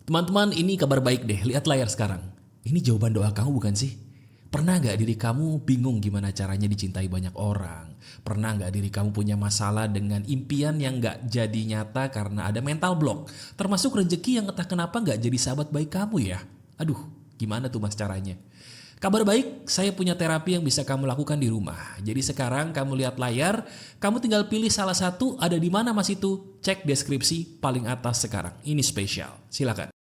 Teman-teman, ini kabar baik deh. Lihat layar sekarang. Ini jawaban doa kamu bukan sih? Pernah nggak diri kamu bingung gimana caranya dicintai banyak orang? Pernah nggak diri kamu punya masalah dengan impian yang nggak jadi nyata karena ada mental block? Termasuk rezeki yang entah kenapa nggak jadi sahabat baik kamu ya? Aduh, gimana tuh mas caranya? Kabar baik, saya punya terapi yang bisa kamu lakukan di rumah. Jadi sekarang kamu lihat layar, kamu tinggal pilih salah satu, ada di mana mas itu? Cek deskripsi paling atas sekarang. Ini spesial, silakan.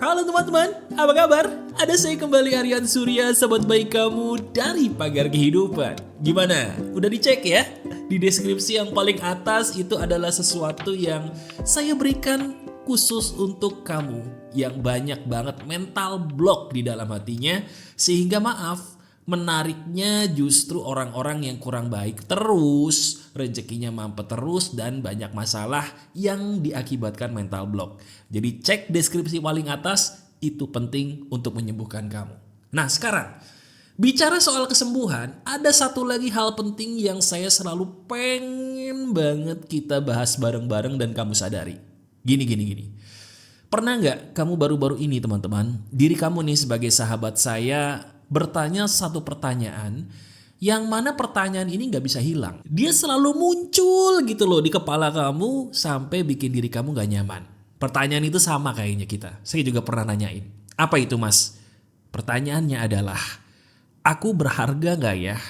Halo teman-teman, apa kabar? Ada saya kembali Aryan Surya, sahabat baik kamu dari Pagar Kehidupan. Gimana? Udah dicek ya? Di deskripsi yang paling atas itu adalah sesuatu yang saya berikan khusus untuk kamu yang banyak banget mental block di dalam hatinya, sehingga maaf, menariknya justru orang-orang yang kurang baik terus, rezekinya mampet terus, dan banyak masalah yang diakibatkan mental block. Jadi cek deskripsi paling atas, itu penting untuk menyembuhkan kamu. Nah sekarang, bicara soal kesembuhan, ada satu lagi hal penting yang saya selalu pengen banget kita bahas bareng-bareng dan kamu sadari. Gini. Pernah nggak kamu baru-baru ini teman-teman, diri kamu nih sebagai sahabat saya bertanya satu pertanyaan yang mana pertanyaan ini nggak bisa hilang. Dia selalu muncul gitu loh di kepala kamu sampai bikin diri kamu nggak nyaman. Pertanyaan itu sama kayaknya kita. Saya juga pernah nanyain. Apa itu mas? Pertanyaannya adalah, aku berharga nggak ya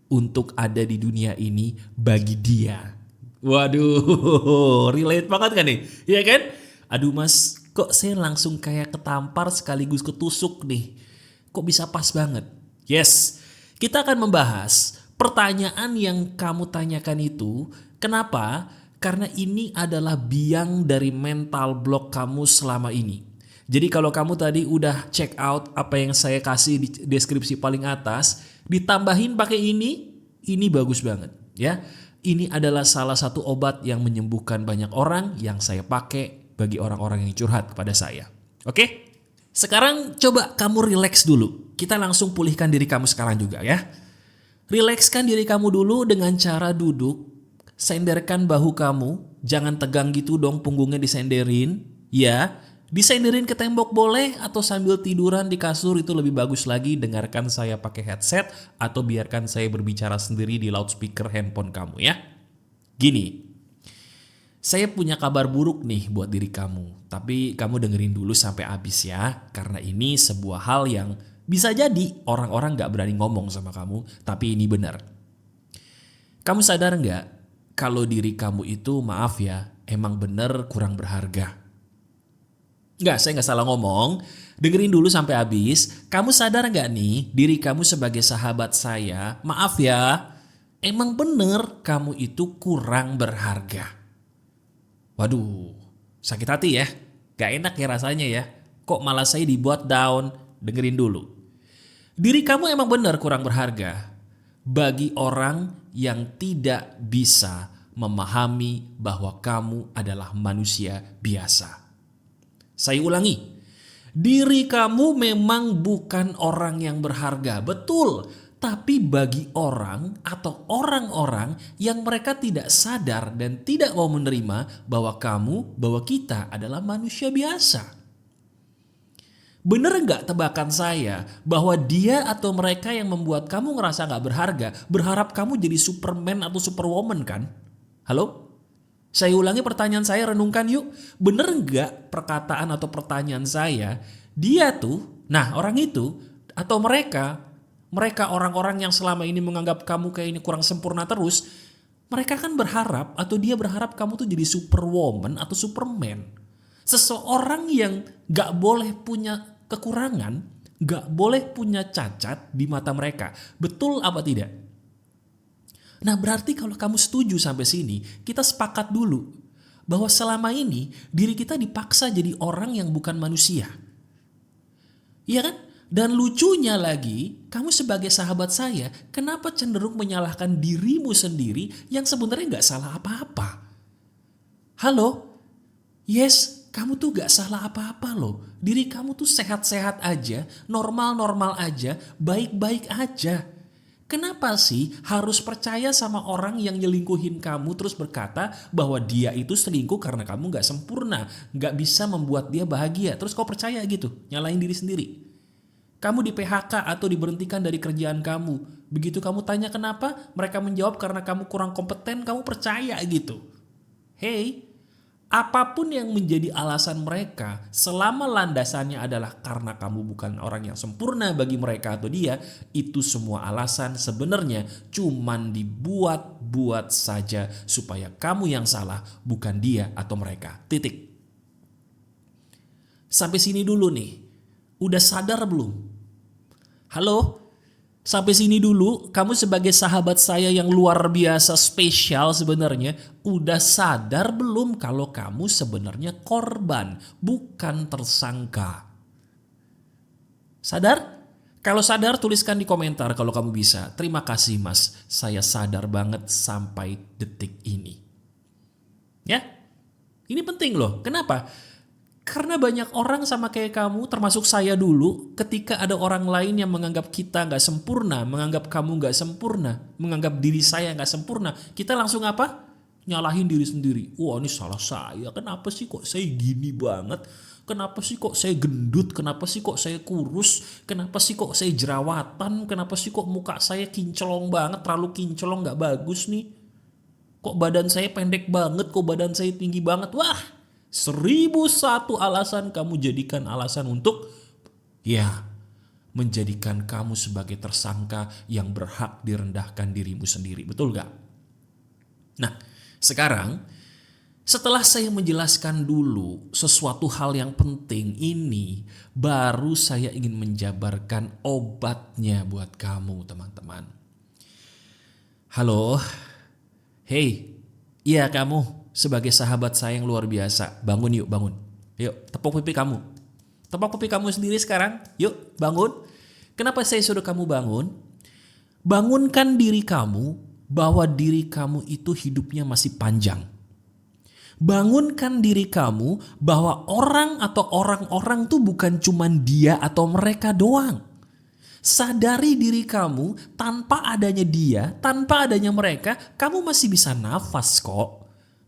untuk ada di dunia ini bagi dia? Waduh, relate banget kan nih? Iya kan? Aduh mas, kok saya langsung kayak ketampar sekaligus ketusuk nih. Kok bisa pas banget? Yes, kita akan membahas pertanyaan yang kamu tanyakan itu. Kenapa? Karena ini adalah biang dari mental block kamu selama ini. Jadi kalau kamu tadi udah check out apa yang saya kasih di deskripsi paling atas, ditambahin pakai ini bagus banget ya. Ini adalah salah satu obat yang menyembuhkan banyak orang yang saya pakai bagi orang-orang yang curhat kepada saya. Oke? Sekarang coba kamu relax dulu. Kita langsung pulihkan diri kamu sekarang juga ya. Rilekskan diri kamu dulu dengan cara duduk. Senderkan bahu kamu. Jangan tegang gitu dong, punggungnya disenderin. Ya, disenderin ke tembok boleh atau sambil tiduran di kasur itu lebih bagus lagi. Dengarkan saya pakai headset atau biarkan saya berbicara sendiri di loudspeaker handphone kamu ya. Gini. Saya punya kabar buruk nih buat diri kamu, tapi kamu dengerin dulu sampai habis ya, karena ini sebuah hal yang bisa jadi orang-orang gak berani ngomong sama kamu, tapi ini benar. Kamu sadar gak kalau diri kamu itu, maaf ya, emang bener kurang berharga? Enggak, saya gak salah ngomong, dengerin dulu sampai habis. Kamu sadar gak nih, diri kamu sebagai sahabat saya, maaf ya, emang bener kamu itu kurang berharga. Waduh, sakit hati ya. Gak enak ya rasanya ya. Kok malah saya dibuat down? Dengerin dulu. Diri kamu emang benar kurang berharga bagi orang yang tidak bisa memahami bahwa kamu adalah manusia biasa. Saya ulangi. Diri kamu memang bukan orang yang berharga. Betul. Tapi bagi orang atau orang-orang yang mereka tidak sadar dan tidak mau menerima bahwa bahwa kita adalah manusia biasa. Bener nggak tebakan saya bahwa dia atau mereka yang membuat kamu ngerasa nggak berharga, berharap kamu jadi Superman atau Superwoman kan? Halo? Saya ulangi pertanyaan saya, renungkan yuk. Bener nggak perkataan atau pertanyaan saya, dia tuh, nah orang itu atau mereka orang-orang yang selama ini menganggap kamu kayak ini kurang sempurna terus, mereka kan berharap atau dia berharap kamu tuh jadi Superwoman atau Superman. Seseorang yang gak boleh punya kekurangan, gak boleh punya cacat di mata mereka. Betul apa tidak? Nah berarti kalau kamu setuju sampai sini, kita sepakat dulu bahwa selama ini diri kita dipaksa jadi orang yang bukan manusia. Iya kan? Dan lucunya lagi, kamu sebagai sahabat saya, kenapa cenderung menyalahkan dirimu sendiri yang sebenarnya gak salah apa-apa? Halo? Yes, kamu tuh gak salah apa-apa loh. Diri kamu tuh sehat-sehat aja, normal-normal aja, baik-baik aja. Kenapa sih harus percaya sama orang yang nyelingkuhin kamu terus berkata bahwa dia itu selingkuh karena kamu gak sempurna, gak bisa membuat dia bahagia. Terus kau percaya gitu, nyalain diri sendiri. Kamu di PHK atau diberhentikan dari kerjaan kamu. Begitu kamu tanya kenapa, mereka menjawab karena kamu kurang kompeten, kamu percaya gitu. Hey, apapun yang menjadi alasan mereka, selama landasannya adalah karena kamu bukan orang yang sempurna bagi mereka atau dia, itu semua alasan sebenarnya cuman dibuat-buat saja supaya kamu yang salah, bukan dia atau mereka. Titik. Sampai sini dulu nih. Udah sadar belum? Halo? Sampai sini dulu, kamu sebagai sahabat saya yang luar biasa spesial sebenarnya, udah sadar belum kalau kamu sebenarnya korban, bukan tersangka? Sadar? Kalau sadar tuliskan di komentar kalau kamu bisa. Terima kasih Mas, saya sadar banget sampai detik ini. Ya, ini penting loh. Kenapa? Karena banyak orang sama kayak kamu, termasuk saya dulu, ketika ada orang lain yang menganggap kita gak sempurna, menganggap kamu gak sempurna, menganggap diri saya gak sempurna, kita langsung apa? Nyalahin diri sendiri. Wah, ini salah saya, kenapa sih kok saya gini banget? Kenapa sih kok saya gendut? Kenapa sih kok saya kurus? Kenapa sih kok saya jerawatan? Kenapa sih kok muka saya kinclong banget, terlalu kinclong gak bagus nih? Kok badan saya pendek banget, kok badan saya tinggi banget? Wah! 1001 alasan kamu jadikan alasan untuk menjadikan kamu sebagai tersangka yang berhak direndahkan dirimu sendiri. Betul gak? Nah, sekarang setelah saya menjelaskan dulu sesuatu hal yang penting ini, baru saya ingin menjabarkan obatnya buat kamu teman-teman. Halo, hey, iya kamu. Sebagai sahabat saya yang luar biasa, bangun yuk, bangun. Yuk, tepuk pipi kamu. Tepuk pipi kamu sendiri sekarang. Yuk, bangun. Kenapa saya suruh kamu bangun? Bangunkan diri kamu bahwa diri kamu itu hidupnya masih panjang. Bangunkan diri kamu bahwa orang atau orang-orang tuh bukan cuman dia atau mereka doang. Sadari diri kamu tanpa adanya dia, tanpa adanya mereka, kamu masih bisa nafas kok.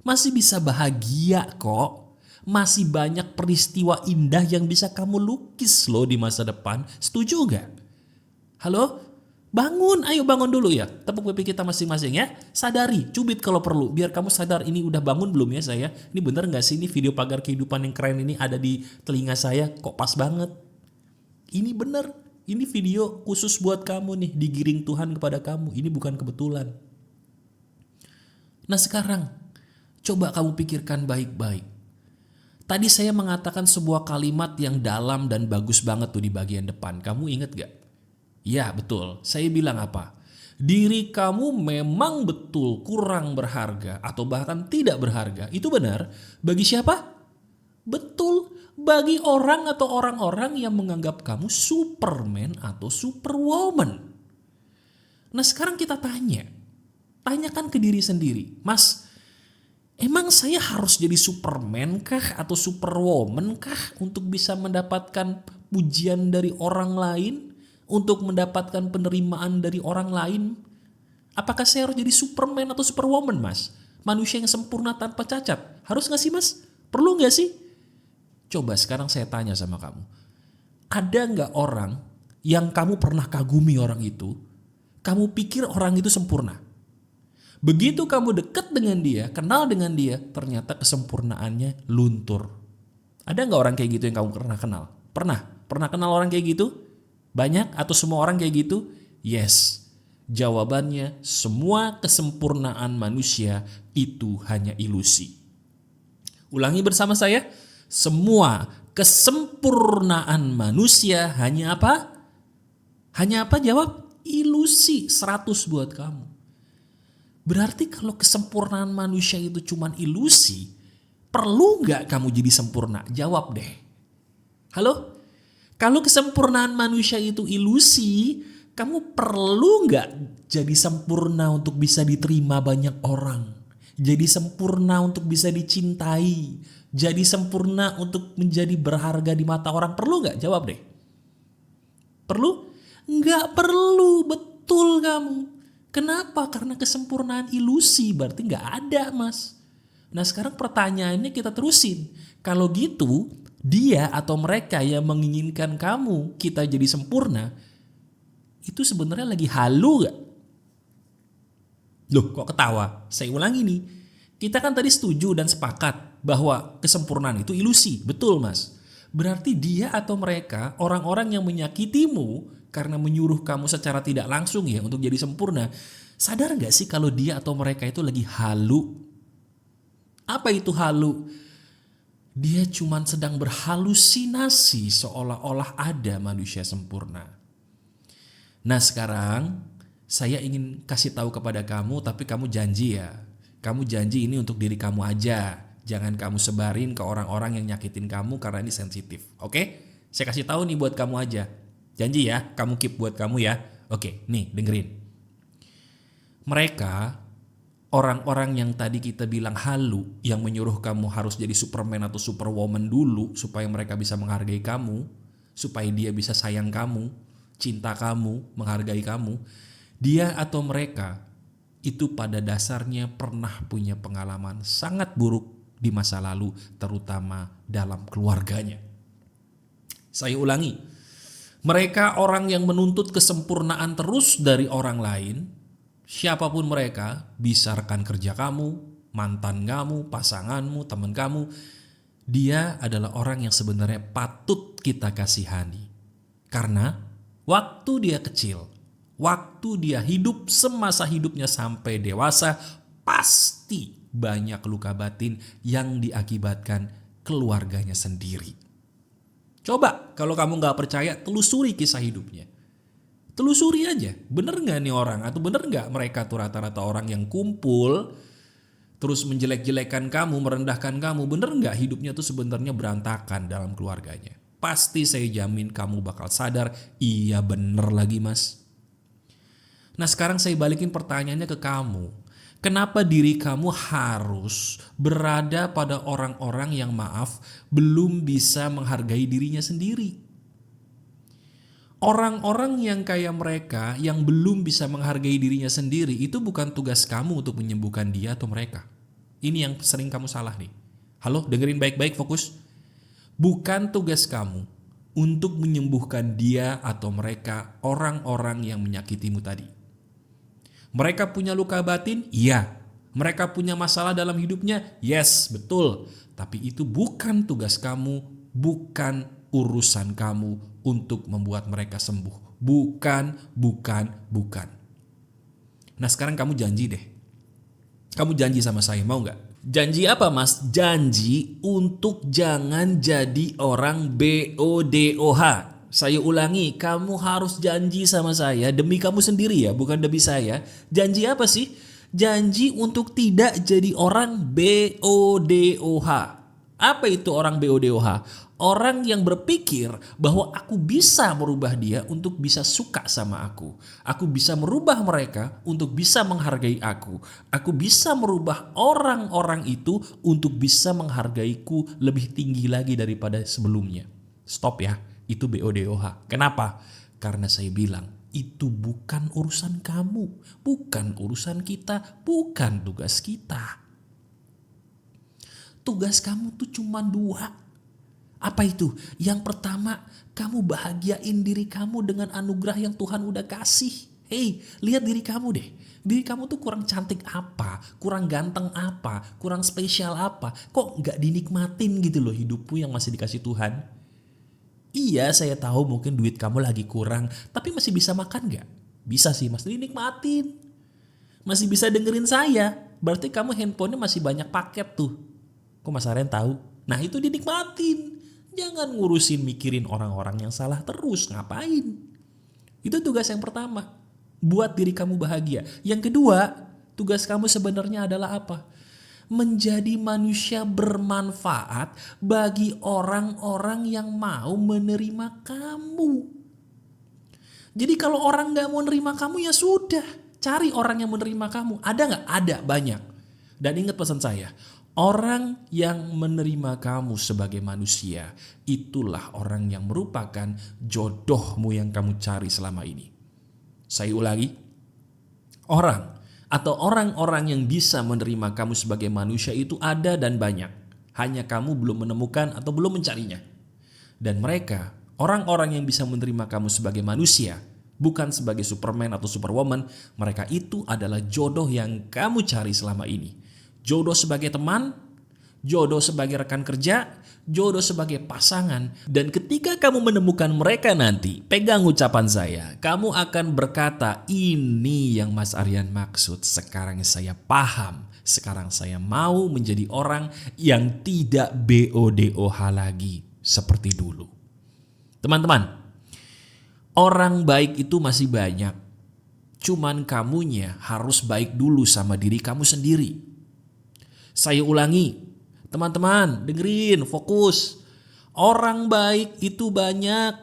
Masih bisa bahagia kok. Masih banyak peristiwa indah yang bisa kamu lukis loh di masa depan. Setuju gak? Halo? Bangun, ayo bangun dulu ya. Tepuk pipi kita masing-masing ya. Sadari, cubit kalau perlu. Biar kamu sadar ini udah bangun belum ya saya. Ini bener gak sih ini video pagar kehidupan yang keren ini ada di telinga saya. Kok pas banget. Ini bener. Ini video khusus buat kamu nih. Digiring Tuhan kepada kamu. Ini bukan kebetulan. Nah sekarang, coba kamu pikirkan baik-baik. Tadi saya mengatakan sebuah kalimat yang dalam dan bagus banget tuh di bagian depan. Kamu ingat gak? Ya betul, saya bilang apa? Diri kamu memang betul kurang berharga atau bahkan tidak berharga. Itu benar. Bagi siapa? Betul, bagi orang atau orang-orang yang menganggap kamu Superman atau Superwoman. Nah sekarang kita tanyakan ke diri sendiri. Mas, emang saya harus jadi Superman kah atau Superwoman kah untuk bisa mendapatkan pujian dari orang lain? Untuk mendapatkan penerimaan dari orang lain? Apakah saya harus jadi Superman atau Superwoman mas? Manusia yang sempurna tanpa cacat? Harus gak sih mas? Perlu gak sih? Coba sekarang saya tanya sama kamu. Ada gak orang yang kamu pernah kagumi orang itu? Kamu pikir orang itu sempurna? Begitu kamu dekat dengan dia, kenal dengan dia, ternyata kesempurnaannya luntur. Ada gak orang kayak gitu yang kamu pernah kenal? Pernah kenal orang kayak gitu? Banyak atau semua orang kayak gitu? Yes. Jawabannya semua kesempurnaan manusia itu hanya ilusi. Ulangi bersama saya. Semua kesempurnaan manusia hanya apa? Hanya apa jawab? Ilusi. 100 buat kamu. Berarti kalau kesempurnaan manusia itu cuma ilusi, perlu gak kamu jadi sempurna? Jawab deh. Halo? Kalau kesempurnaan manusia itu ilusi, kamu perlu gak jadi sempurna untuk bisa diterima banyak orang? Jadi sempurna untuk bisa dicintai? Jadi sempurna untuk menjadi berharga di mata orang perlu nggak? Jawab deh. Perlu? Nggak perlu, betul kamu. Kenapa? Karena kesempurnaan ilusi, berarti nggak ada, Mas. Nah sekarang pertanyaannya kita terusin. Kalau gitu, dia atau mereka yang menginginkan kamu kita jadi sempurna, itu sebenarnya lagi halu gak? Loh kok ketawa? Saya ulangi nih. Kita kan tadi setuju dan sepakat bahwa kesempurnaan itu ilusi. Betul Mas. Berarti dia atau mereka orang-orang yang menyakitimu karena menyuruh kamu secara tidak langsung ya untuk jadi sempurna. Sadar gak sih kalau dia atau mereka itu lagi halu? Apa itu halu? Dia cuma sedang berhalusinasi seolah-olah ada manusia sempurna. Nah sekarang saya ingin kasih tahu kepada kamu, tapi kamu janji ya. Kamu janji ini untuk diri kamu aja. Jangan kamu sebarin ke orang-orang yang nyakitin kamu karena ini sensitif. Oke? Saya kasih tahu nih buat kamu aja. Janji ya, kamu keep buat kamu ya. Oke, nih dengerin. Mereka, orang-orang yang tadi kita bilang halu, yang menyuruh kamu harus jadi Superman atau Superwoman dulu supaya mereka bisa menghargai kamu, supaya dia bisa sayang kamu, cinta kamu, menghargai kamu. Dia atau mereka itu pada dasarnya pernah punya pengalaman sangat buruk di masa lalu, terutama dalam keluarganya. Saya ulangi, mereka orang yang menuntut kesempurnaan terus dari orang lain. Siapapun mereka, bisa rekan kerja kamu, mantan kamu, pasanganmu, teman kamu. Dia adalah orang yang sebenarnya patut kita kasihani. Karena waktu dia kecil, waktu dia hidup semasa hidupnya sampai dewasa, pasti banyak luka batin yang diakibatkan keluarganya sendiri. Coba kalau kamu gak percaya, telusuri kisah hidupnya. Telusuri aja, bener gak nih orang? Atau bener gak mereka tuh rata-rata orang yang kumpul terus menjelek-jelekan kamu, merendahkan kamu? Bener gak hidupnya tuh sebenarnya berantakan dalam keluarganya? Pasti saya jamin kamu bakal sadar, iya bener lagi Mas. Nah sekarang saya balikin pertanyaannya ke kamu. Kenapa diri kamu harus berada pada orang-orang yang maaf belum bisa menghargai dirinya sendiri? Orang-orang yang kayak mereka yang belum bisa menghargai dirinya sendiri itu bukan tugas kamu untuk menyembuhkan dia atau mereka. Ini yang sering kamu salah nih. Halo, dengerin baik-baik, fokus. Bukan tugas kamu untuk menyembuhkan dia atau mereka, orang-orang yang menyakitimu tadi. Mereka punya luka batin? Iya. Mereka punya masalah dalam hidupnya? Yes, betul. Tapi itu bukan tugas kamu, bukan urusan kamu untuk membuat mereka sembuh. Bukan. Nah sekarang kamu janji deh. Kamu janji sama saya, mau gak? Janji apa Mas? Janji untuk jangan jadi orang BODOH. Saya ulangi, kamu harus janji sama saya demi kamu sendiri ya, bukan demi saya. Janji apa sih? Janji untuk tidak jadi orang BODOH. Apa itu orang BODOH? Orang yang berpikir bahwa aku bisa merubah dia untuk bisa suka sama aku. Aku bisa merubah mereka untuk bisa menghargai aku. Aku bisa merubah orang-orang itu untuk bisa menghargaiku lebih tinggi lagi daripada sebelumnya. Stop ya, itu BODOH. Kenapa? Karena saya bilang, itu bukan urusan kamu, bukan urusan kita, bukan tugas kita. Tugas kamu tuh cuma dua. Apa itu? Yang pertama, kamu bahagiain diri kamu dengan anugerah yang Tuhan udah kasih. Hei, lihat diri kamu deh. Diri kamu tuh kurang cantik apa, kurang ganteng apa, kurang spesial apa. Kok gak dinikmatin gitu loh hidupmu yang masih dikasih Tuhan? Iya, saya tahu mungkin duit kamu lagi kurang, tapi masih bisa makan gak? Bisa sih, masih dinikmatin. Masih bisa dengerin saya. Berarti kamu handphonenya masih banyak paket tuh. Kok Mas Aryan tahu? Nah itu dinikmatin. Jangan ngurusin mikirin orang-orang yang salah terus. Ngapain? Itu tugas yang pertama. Buat diri kamu bahagia. Yang kedua, tugas kamu sebenarnya adalah apa? Menjadi manusia bermanfaat bagi orang-orang yang mau menerima kamu. Jadi kalau orang gak mau nerima kamu ya sudah. Cari orang yang menerima kamu. Ada gak? Ada, banyak. Dan ingat pesan saya. Orang yang menerima kamu sebagai manusia, itulah orang yang merupakan jodohmu yang kamu cari selama ini. Saya ulangi, orang atau orang-orang yang bisa menerima kamu sebagai manusia itu ada dan banyak. Hanya kamu belum menemukan atau belum mencarinya. Dan mereka, orang-orang yang bisa menerima kamu sebagai manusia, bukan sebagai Superman atau Superwoman, mereka itu adalah jodoh yang kamu cari selama ini. Jodoh sebagai teman, jodoh sebagai rekan kerja, jodoh sebagai pasangan. Dan ketika kamu menemukan mereka nanti, pegang ucapan saya, kamu akan berkata, ini yang Mas Aryan maksud. Sekarang saya paham, sekarang saya mau menjadi orang yang tidak BODOH lagi seperti dulu. Teman-teman, orang baik itu masih banyak. Cuman kamunya harus baik dulu sama diri kamu sendiri. Saya ulangi, teman-teman, dengerin, fokus. Orang baik itu banyak.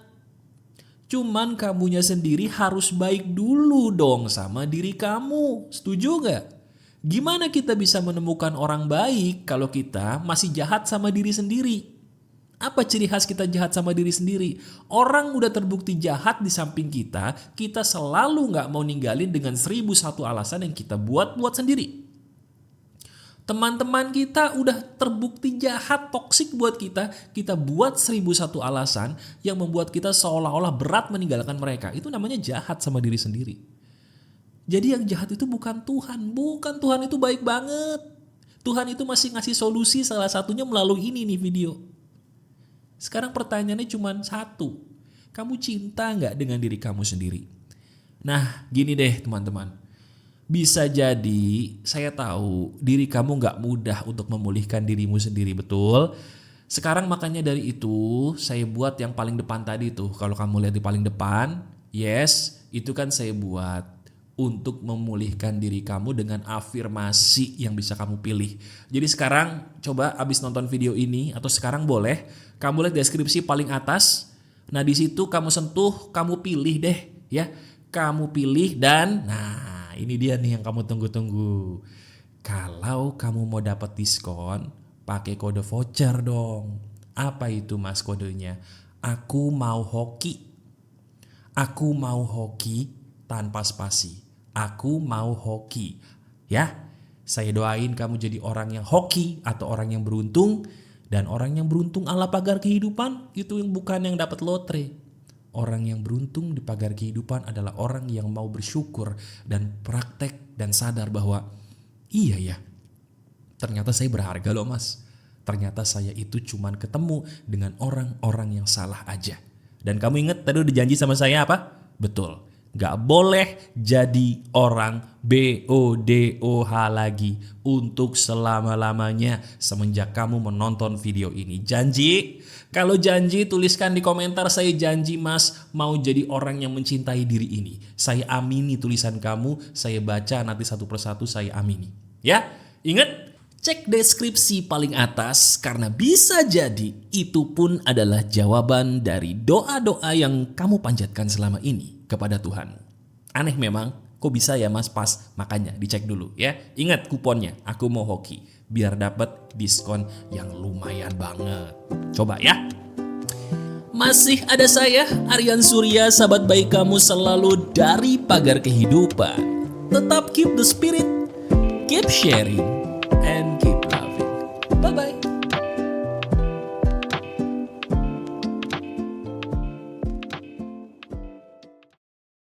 Cuman kamunya sendiri harus baik dulu dong sama diri kamu. Setuju gak? Gimana kita bisa menemukan orang baik kalau kita masih jahat sama diri sendiri? Apa ciri khas kita jahat sama diri sendiri? Orang udah terbukti jahat di samping kita selalu gak mau ninggalin dengan 1001 alasan yang kita buat sendiri. Teman-teman kita udah terbukti jahat, toksik buat kita buat 1001 alasan yang membuat kita seolah-olah berat meninggalkan mereka. Itu namanya jahat sama diri sendiri. Jadi yang jahat itu bukan Tuhan. Bukan, Tuhan itu baik banget. Tuhan itu masih ngasih solusi, salah satunya melalui ini nih video. Sekarang pertanyaannya cuma satu. Kamu cinta gak dengan diri kamu sendiri? Nah gini deh teman-teman. Bisa jadi saya tahu diri kamu gak mudah untuk memulihkan dirimu sendiri, betul? Sekarang makanya dari itu saya buat yang paling depan tadi tuh. Kalau kamu lihat di paling depan, yes, itu kan saya buat untuk memulihkan diri kamu dengan afirmasi yang bisa kamu pilih. Jadi sekarang coba abis nonton video ini atau sekarang boleh kamu lihat deskripsi paling atas. Nah di situ kamu sentuh, kamu pilih deh ya. Kamu pilih dan ini dia nih yang kamu tunggu-tunggu. Kalau kamu mau dapat diskon, pakai kode voucher dong. Apa itu Mas kodenya? Aku mau hoki. Aku mau hoki tanpa spasi. Aku mau hoki. Ya, saya doain kamu jadi orang yang hoki atau orang yang beruntung. Dan orang yang beruntung ala pagar kehidupan itu yang bukan yang dapat lotre. Orang yang beruntung di pagar kehidupan adalah orang yang mau bersyukur dan praktek dan sadar bahwa iya ya, ternyata saya berharga loh Mas. Ternyata saya itu cuman ketemu dengan orang-orang yang salah aja. Dan kamu ingat tadi udah janji sama saya apa? Betul. Gak boleh jadi orang BODOH lagi untuk selama-lamanya semenjak kamu menonton video ini. Janji? Kalau janji tuliskan di komentar, saya janji Mas mau jadi orang yang mencintai diri ini. Saya amini tulisan kamu, saya baca nanti satu persatu saya amini. Ya, ingat? Cek deskripsi paling atas karena bisa jadi itu pun adalah jawaban dari doa-doa yang kamu panjatkan selama ini kepada Tuhan. Aneh memang, kok bisa ya Mas? Pas, makanya dicek dulu ya. Ingat kuponnya, aku mau hoki, biar dapat diskon yang lumayan banget. Coba ya. Masih ada saya, Aryan Surya, sahabat baik kamu selalu dari Pagar Kehidupan. Tetap keep the spirit, keep sharing, and keep loving. Bye-bye.